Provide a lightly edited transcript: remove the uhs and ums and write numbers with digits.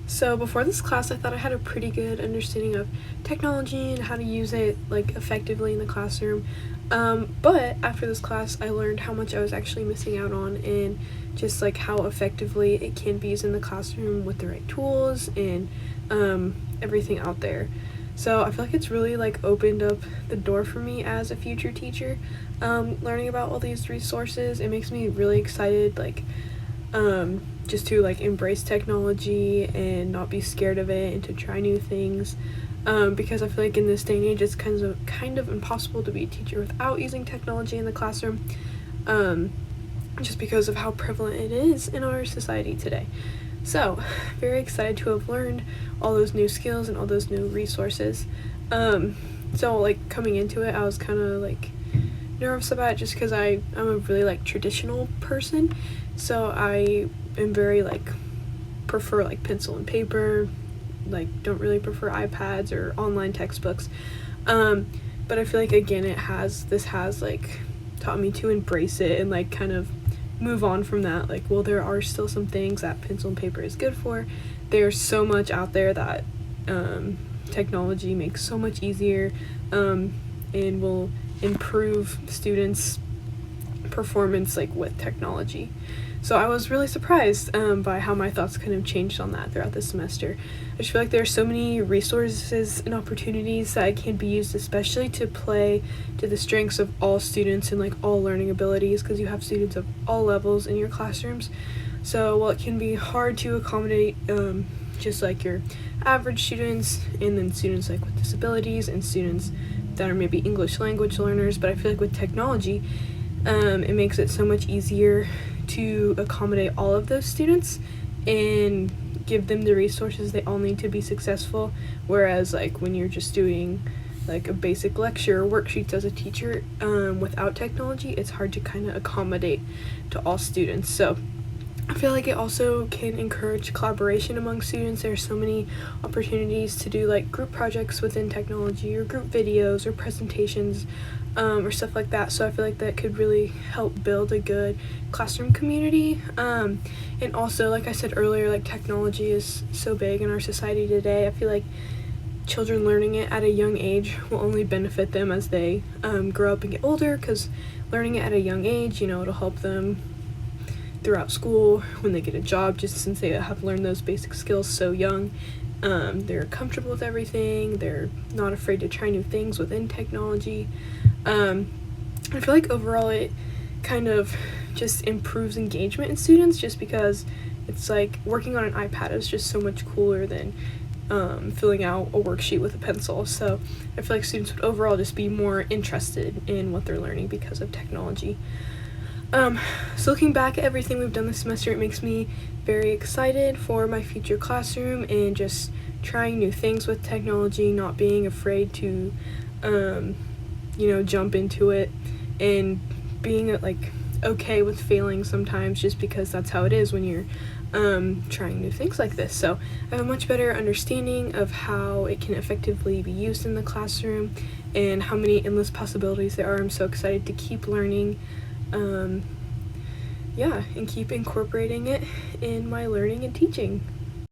So before this class, I thought I had a pretty good understanding of technology and how to use it like effectively in the classroom. But after this class, I learned how much I was actually missing out on and just like how effectively it can be used in the classroom with the right tools and everything out there. So I feel like it's really like opened up the door for me as a future teacher. Learning about all these resources, it makes me really excited. Just to like embrace technology and not be scared of it and to try new things, because I feel like in this day and age it's kind of impossible to be a teacher without using technology in the classroom, just because of how prevalent it is in our society today. So very excited to have learned all those new skills and all those new resources. So like coming into it, I was kind of like nervous about it just because I'm a really like traditional person, so I am very like prefer like pencil and paper, like don't really prefer iPads or online textbooks. But I feel like again this has like taught me to embrace it and like kind of move on from that. Like, well, there are still some things that pencil and paper is good for. There's so much out there that technology makes so much easier, and will improve students' performance like with technology. So I was really surprised by how my thoughts kind of changed on that throughout the semester. I just feel like there are so many resources and opportunities that can be used, especially to play to the strengths of all students and like all learning abilities, because you have students of all levels in your classrooms. So while it can be hard to accommodate just like your average students and then students like with disabilities and students that are maybe English language learners, but I feel like with technology, it makes it so much easier to accommodate all of those students and give them the resources they all need to be successful. Whereas like when you're just doing like a basic lecture or worksheets as a teacher, without technology, it's hard to kind of accommodate to all students. So I feel like it also can encourage collaboration among students. There are so many opportunities to do like group projects within technology or group videos or presentations, or stuff like that. So I feel like that could really help build a good classroom community. And also, like I said earlier, like technology is so big in our society today. I feel like children learning it at a young age will only benefit them as they grow up and get older, because learning it at a young age, it'll help them throughout school when they get a job, just since they have learned those basic skills so young. They're comfortable with everything. They're not afraid to try new things within technology. I feel like overall it kind of just improves engagement in students, just because it's like working on an iPad is just so much cooler than filling out a worksheet with a pencil. So I feel like students would overall just be more interested in what they're learning because of technology. So looking back at everything we've done this semester, it makes me very excited for my future classroom and just trying new things with technology, not being afraid to, jump into it, and being like okay with failing sometimes, just because that's how it is when you're trying new things like this. So I have a much better understanding of how it can effectively be used in the classroom and how many endless possibilities there are. I'm so excited to keep learning, and keep incorporating it in my learning and teaching.